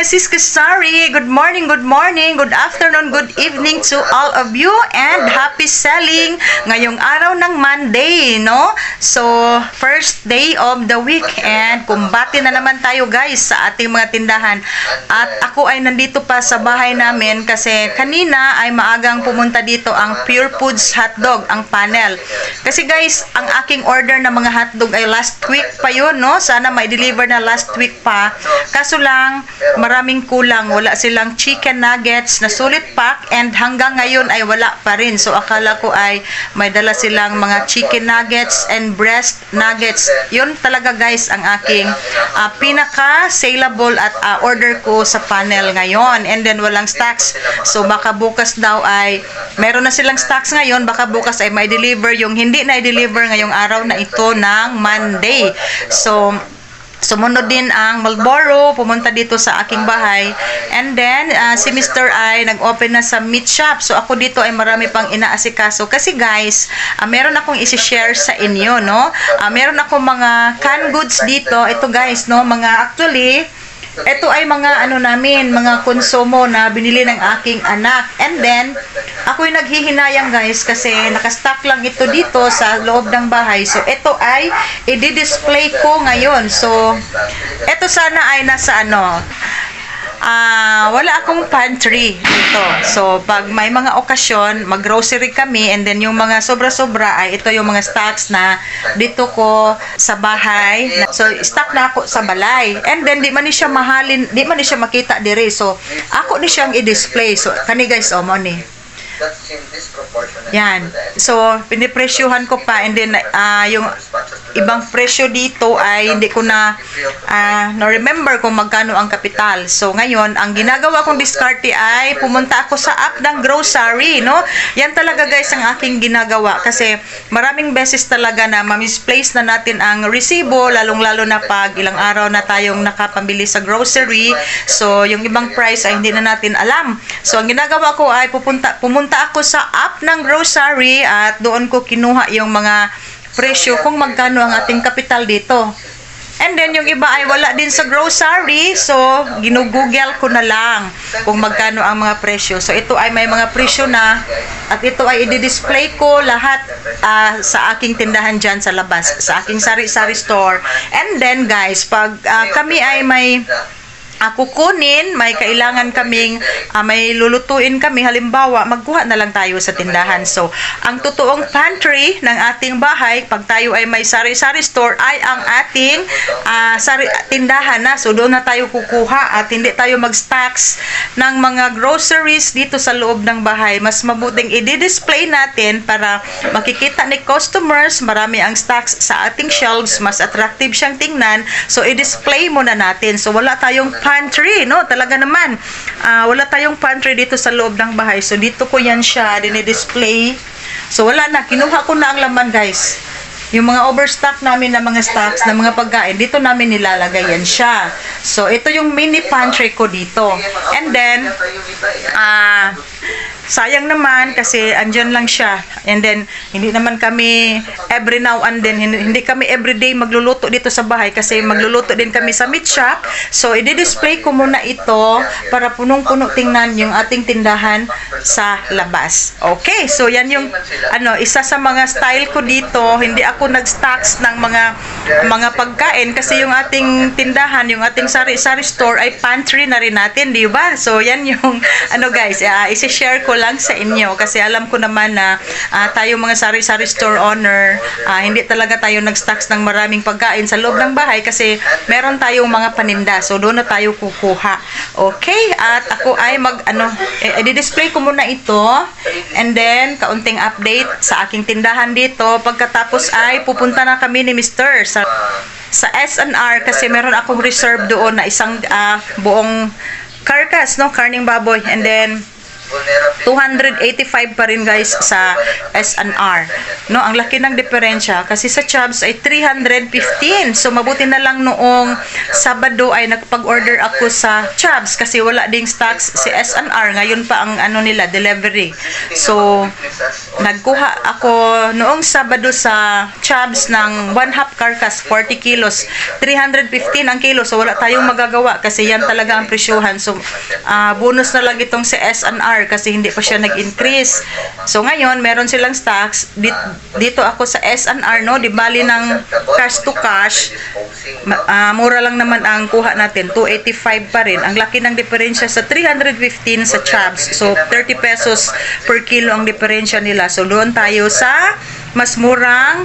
Sis Kasari. Good morning, good afternoon, good evening to all of you and happy selling ngayong araw ng Monday, no? So, first day of the week and kumbati na naman tayo guys sa ating mga tindahan. At ako ay nandito pa sa bahay namin kasi kanina ay maagang pumunta dito ang Pure Foods Hotdog, ang panel. Kasi guys, ang aking order ng mga hotdog ay last week pa yun, no? Sana may deliver na last week pa. Kaso lang, maraming kulang. Wala silang chicken nuggets na sulit pack and hanggang ngayon ay wala pa rin. So, akala ko ay may dala silang mga chicken nuggets and breast nuggets. Yun talaga guys ang aking pinaka-saleable at order ko sa panel ngayon. And then, walang stocks. So, baka bukas daw ay meron na silang stocks ngayon. Baka bukas ay may deliver yung hindi na i-deliver ngayong araw na ito ng Monday. So, sumunod din ang Marlboro, pumunta dito sa aking bahay. And then, si Mr. ay nag-open na sa meat shop. So, ako dito ay marami pang inaasikaso. Kasi guys, meron akong isi-share sa inyo, no? Meron akong mga canned goods dito. Ito guys, no? Ito ay mga namin, mga konsumo na binili ng aking anak. And then, ako'y naghihinayang guys kasi nakastock lang ito dito sa loob ng bahay. So, ito ay i-display ko ngayon. So, ito sana ay nasa wala akong pantry dito. So, pag may mga okasyon, mag-grocery kami and then yung mga sobra-sobra ay ito yung mga stocks na dito ko sa bahay. So, stock na ako sa balay. And then, di man ni siya mahalin, di man ni siya makita dire. So, ako ni siyang i-display. So, kani guys, mo ni. Yan. So, pinipresyuhan ko pa and then yung ibang presyo dito ay hindi ko na-remember kung magkano ang kapital. So, ngayon, ang ginagawa kong diskarte ay pumunta ako sa app ng grocery, no? Yan talaga guys ang aking ginagawa kasi maraming beses talaga na ma-misplace na natin ang resibo, lalong-lalo na pag ilang araw na tayong nakapamili sa grocery. So, yung ibang price ay hindi na natin alam. So, ang ginagawa ko ay pumunta ako sa app ng grocery at doon ko kinuha yung mga presyo kung magkano ang ating kapital dito. And then, yung iba ay wala din sa grocery. So, ginugoogle ko na lang kung magkano ang mga presyo. So, ito ay may mga presyo na at ito ay i-display ko lahat sa aking tindahan dyan sa labas, sa aking sari-sari store. And then, guys, pag kami ay may kukunin, may kailangan kaming may lulutuin kami, halimbawa magkuha na lang tayo sa tindahan. So, ang totoong pantry ng ating bahay pag tayo ay may sari-sari store ay ang ating tindahan na. So, doon na tayo kukuha at hindi tayo mag-stocks ng mga groceries dito sa loob ng bahay. Mas mabuting i-display natin para makikita ni customers marami ang stocks sa ating shelves, mas attractive siyang tingnan. So, i-display muna natin. So, wala tayong pantry, no? Talaga naman. Wala tayong pantry dito sa loob ng bahay. So, dito ko yan siya dinidisplay. So, wala na. Kinuha ko na ang laman, guys. Yung mga overstock namin na mga stocks, na mga pagkain, dito namin nilalagay yan siya. So, ito yung mini pantry ko dito. And then, sayang naman kasi andyan lang siya. And then, hindi naman kami every now and then, hindi kami everyday magluluto dito sa bahay kasi magluluto din kami sa meat shop. So, i-display ko muna ito para punong-puno tingnan yung ating tindahan sa labas. Okay, so yan yung isa sa mga style ko dito. Hindi ako nag-stocks ng mga pagkain kasi yung ating tindahan, yung ating sari-sari store ay pantry na rin natin, di ba? So, yan yung guys, isi-share ko lang sa inyo kasi alam ko naman na tayo mga sari-sari store owner, hindi talaga tayo nag-stocks ng maraming pagkain sa loob ng bahay kasi meron tayong mga paninda. So, doon na tayo kukuha. Okay? At ako ay i-display ko muna ito and then, kaunting update sa aking tindahan dito. Pagkatapos ay pupunta na kami ni Mr. sa S&R kasi meron akong reserve doon na isang buong carcass, no? Karning baboy. And then, 285 pa rin guys sa S&R. No, ang laki ng diferensya kasi sa Chubbs ay 315. So mabuti na lang noong Sabado ay nagpag-order ako sa Chubbs kasi wala ding stocks si S&R. Ngayon pa ang ano nila, delivery. So nagkuha ako noong Sabado sa Chubbs ng 1/2 carcass, 40 kilos. 315 ang kilo. So wala tayong magagawa kasi yan talaga ang presyuhan. So bonus na lang itong si S&R kasi hindi pa siya nag-increase. So ngayon meron silang stocks dito ako sa S&R, no, di bali ng cash to cash, mura lang naman ang kuha natin, 285 pa rin. Ang laki ng diferensya sa 315 sa Chubbs. So 30 pesos per kilo ang diferensya nila. So doon tayo sa mas murang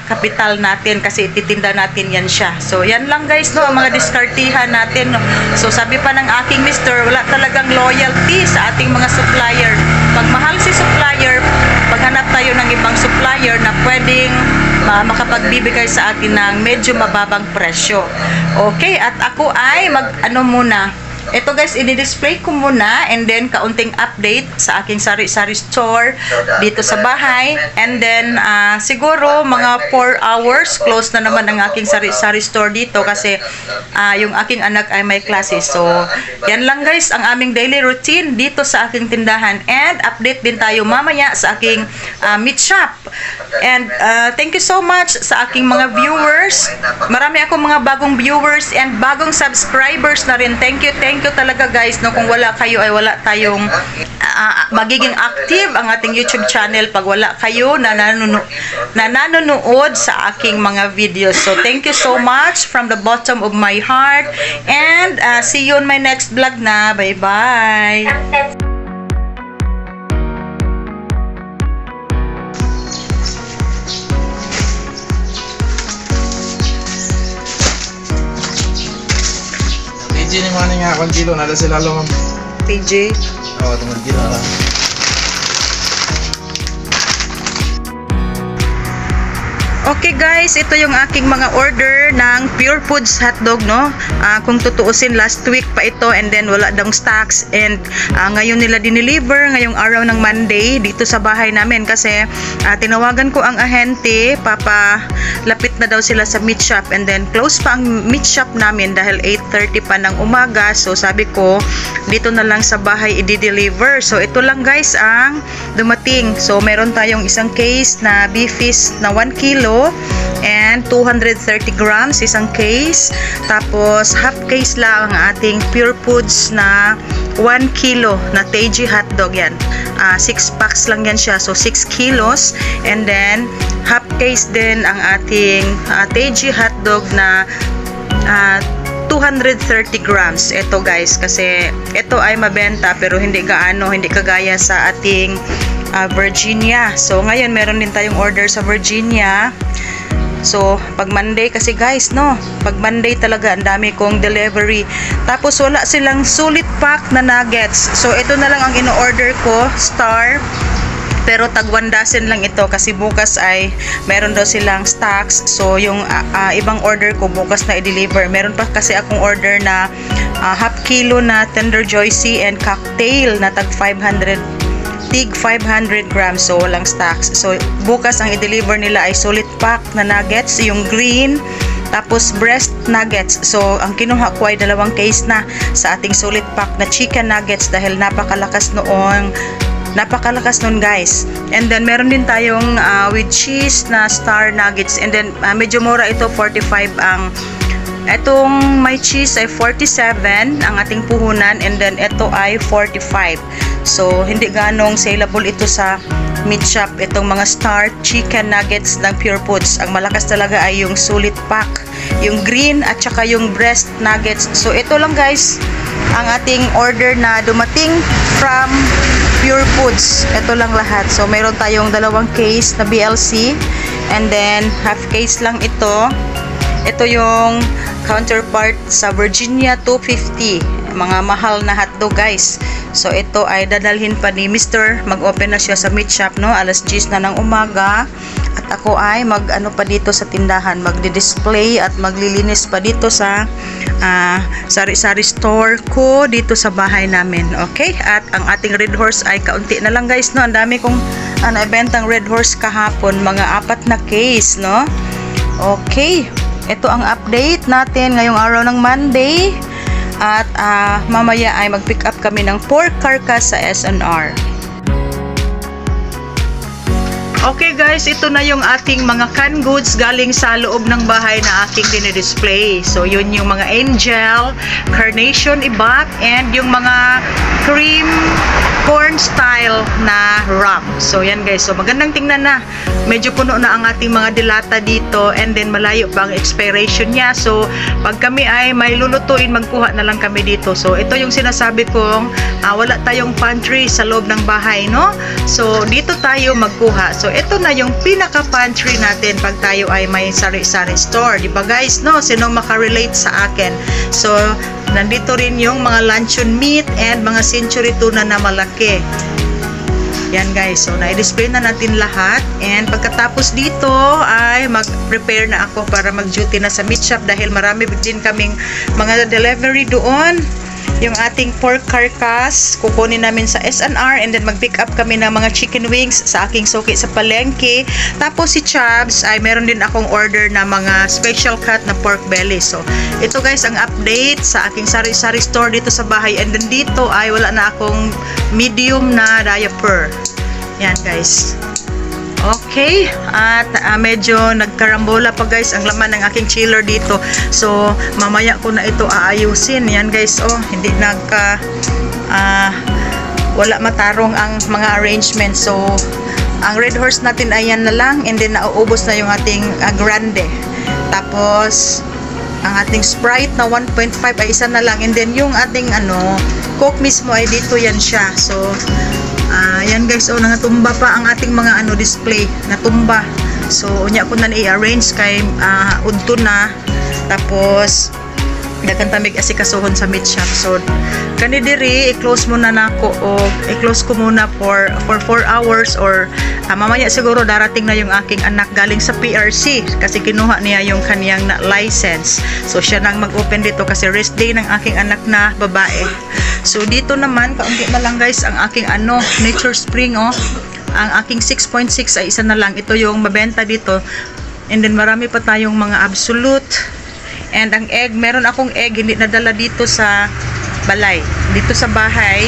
kapital natin kasi ititinda natin yan siya. So yan lang guys, no, ang mga diskartihan natin, no. So sabi pa ng aking mister, wala talagang loyalty sa ating mga supplier. Pag mahal si supplier, paghanap tayo ng ibang supplier na pwedeng makapagbibigay sa atin ng medyo mababang presyo. Okay, at ako ay muna. Ito guys, i-display ko muna and then kaunting update sa aking sari-sari store dito sa bahay. And then siguro mga 4 hours close na naman ang aking sari-sari store dito kasi yung aking anak ay may klase. So yan lang guys ang aming daily routine dito sa aking tindahan, and update din tayo mamaya sa aking meat shop. And thank you so much sa aking mga viewers. Marami akong mga bagong viewers and bagong subscribers na rin. Thank you talaga guys, no. Kung wala kayo ay wala tayong magiging active ang ating YouTube channel pag wala kayo na nanonood sa aking mga videos. So thank you so much from the bottom of my heart, and see you on my next vlog na. Bye bye. PJ ni mana nga akong kilo nada sila lo ma'am. PJ. Oh, tungod kilo lang. Okay guys, ito yung aking mga order ng Pure Foods hotdog, no. Kung tutuusin, last week pa ito and then wala daw stocks, and ngayon nila dineliver ngayong araw ng Monday dito sa bahay namin kasi tinawagan ko ang ahente, lapit na daw sila sa meat shop, and then close pa ang meat shop namin dahil 8:30 pa ng umaga. So sabi ko dito na lang sa bahay i-deliver. So ito lang guys ang dumating. So meron tayong isang case na beefies na 1 kilo and 230 grams isang case. Tapos half case lang ang ating Pure Foods na 1 kilo na Teji hotdog yan. 6 packs lang yan siya. So 6 kilos. And then half case din ang ating Teji hotdog na 230 grams. Ito guys, kasi ito ay mabenta pero hindi kagaya sa ating Virginia. So ngayon meron din tayong order sa Virginia. So pag Monday kasi guys, no, pag Monday talaga ang dami kong delivery. Tapos wala silang sulit pack na nuggets. So ito na lang ang ino-order ko, Star. Pero tag 1 dozen lang ito kasi bukas ay meron daw silang stocks. So yung ibang order ko bukas na i-deliver. Meron pa kasi akong order na half kilo na Tender Joycey and cocktail na tag 500 grams. So walang stocks. So bukas ang i-deliver nila ay solid pack na nuggets, yung green, tapos breast nuggets. So ang kinuha ko ay 2 case na sa ating solid pack na chicken nuggets dahil napakalakas noon guys. And then meron din tayong with cheese na Star nuggets, and then medyo mura ito, 45 ang etong may cheese ay 47 ang ating puhunan, and then ito ay 45. So hindi ganong saleable ito sa meat shop, itong mga Star chicken nuggets ng Pure Foods. Ang malakas talaga ay yung sulit pack, yung green at saka yung breast nuggets. So ito lang guys ang ating order na dumating from Pure Foods. Ito lang lahat. So mayroon tayong 2 case na BLC, and then half case lang ito. Ito yung counterpart sa Virginia, 250. Mga mahal na hotdog guys. So ito ay dadalhin pa ni Mr. Mag-open na siya sa meat shop, no, alas 10 na ng umaga. At ako ay pa dito sa tindahan, magdi-display at maglilinis pa dito sa sari-sari store ko dito sa bahay namin. Okay? At ang ating Red Horse ay kaunti na lang guys, no? Ang dami kong naibentang Red Horse kahapon, mga 4 na case, no? Okay. Ito ang update natin ngayong araw ng Monday. At mamaya ay mag-pick up kami ng pork carcass sa SNR. Okay guys, ito na yung ating mga canned goods galing sa loob ng bahay na aking dinidisplay. So yun yung mga angel, carnation ibat, and yung mga cream corn style na wrap. So yan guys, so magandang tingnan na. Medyo puno na ang ating mga dilata dito, and then malayo pa ang expiration niya. So pag kami ay may lulutuin, magkuha na lang kami dito. So ito yung sinasabi kong wala tayong pantry sa loob ng bahay, no? So dito tayo magkuha. So ito na yung pinaka pantry natin pag tayo ay may sari-sari store, di ba guys, no? Sino makarelate sa akin? So nandito rin yung mga luncheon meat and mga century tuna na malaki. Yan guys, so na-display na natin lahat, and pagkatapos dito ay mag-prepare na ako para mag-duty na sa meat shop dahil marami din kaming mga delivery doon. Yung ating pork carcass kukunin namin sa SNR, and then mag-pick up kami ng mga chicken wings sa aking suki sa palengke. Tapos si Chubbs ay meron din akong order na mga special cut na pork belly. So ito guys ang update sa aking sari-sari store dito sa bahay, and then dito ay wala na akong medium na diaper. Yan guys. Okay, at medyo nagkarambola pa guys ang laman ng aking chiller dito. So mamaya ko na ito aayusin. Yan guys, oh, hindi wala matarong ang mga arrangement. So ang Red Horse natin ay yan na lang, and then nauubos na yung ating grande. Tapos ang ating Sprite na 1.5 ay isa na lang, and then yung ating Coke mismo ay dito yan siya. So yan guys, oh, nangatumba pa ang ating mga display, natumba. So unya ko na i-arrange kay udto na. Tapos dagan tamig asikasuhon sa meat shop. So kani diri i-close muna nako, o i-close ko muna for 4 hours, or mamaya siguro darating na yung aking anak galing sa PRC kasi kinuha niya yung kaniyang license. So siya nang mag-open dito kasi rest day ng aking anak na babae. So dito naman kaunti na lang guys ang aking Nature Spring, oh. Ang aking 6.6 ay isa na lang. Ito yung mabenta dito. And then marami pa tayong mga Absolute. And ang egg, meron akong egg hindi nadala dito sa balay. Dito sa bahay,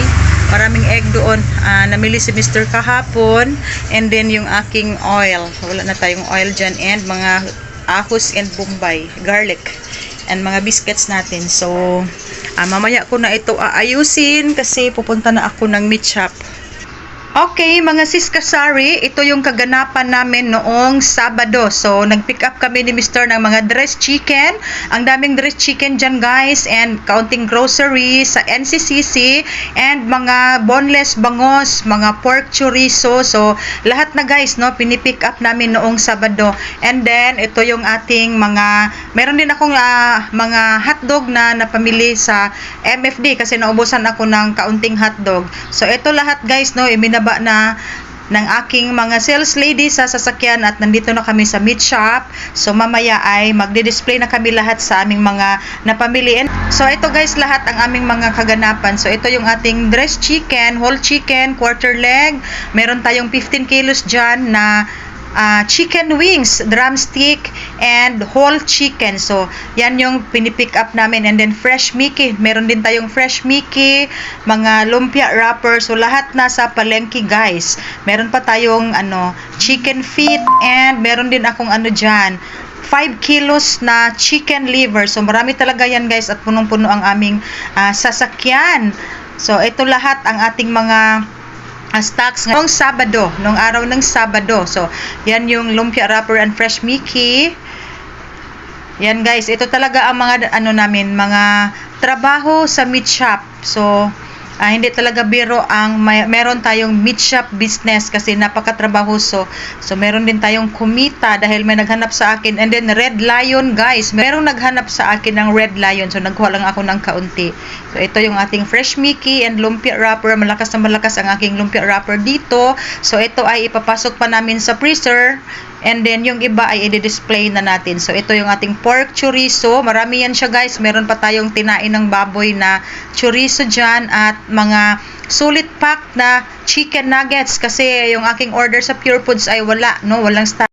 maraming egg doon. Namili si Mr. kahapon. And then yung aking oil. Wala na tayong oil dyan. And mga ahos and bombay, garlic. And mga biscuits natin. So mamaya ko na ito aayusin kasi pupunta na ako ng meat shop. Okay, mga sis kasari, ito yung kaganapan namin noong Sabado. So, nag-pick up kami ni Mr. ng mga dressed chicken. Ang daming dressed chicken dyan guys, and counting groceries sa NCCC, and mga boneless bangos, mga pork chorizo. So, lahat na guys, no, pinipick up namin noong Sabado. And then, ito yung ating meron din akong mga hotdog na napamili sa MFD kasi naubusan ako ng kaunting hotdog. So, ito lahat guys, no, iminaba na ng aking mga sales lady sa sasakyan, at nandito na kami sa meat shop. So mamaya ay magdi-display na kami lahat sa aming mga napamili. So ito guys lahat ang aming mga kaganapan. So ito yung ating dressed chicken, whole chicken, quarter leg. Meron tayong 15 kilos dyan na chicken wings, drumstick, and whole chicken. So, yan yung pinipick up namin. And then, fresh Mickey. Meron din tayong fresh Mickey, mga lumpia wrapper. So, lahat nasa palengke, guys. Meron pa tayong, chicken feet, and meron din akong dyan, 5 kilos na chicken liver. So, marami talaga yan, guys, at punong-puno ang aming sasakyan. So, ito lahat ang ating mga stocks ngayong Sabado, nung araw ng Sabado. So, yan yung lumpia wrapper and fresh Mickey. Yan guys, ito talaga ang mga namin, mga trabaho sa meat shop. So, hindi talaga biro ang meron tayong meat shop business kasi napakatrabahoso. So meron din tayong kumita dahil may naghanap sa akin. And then Red Lion guys, merong naghanap sa akin ng Red Lion. So nagkuha lang ako ng kaunti. So ito yung ating fresh Mickey and lumpia wrapper. Malakas na malakas ang aking lumpia wrapper dito. So ito ay ipapasok pa namin sa freezer. And then, yung iba ay i-display na natin. So, ito yung ating pork chorizo. Marami yan siya, guys. Meron pa tayong tinain ng baboy na chorizo dyan at mga sulit pack na chicken nuggets kasi yung aking order sa Pure Foods ay wala, no? Walang stock.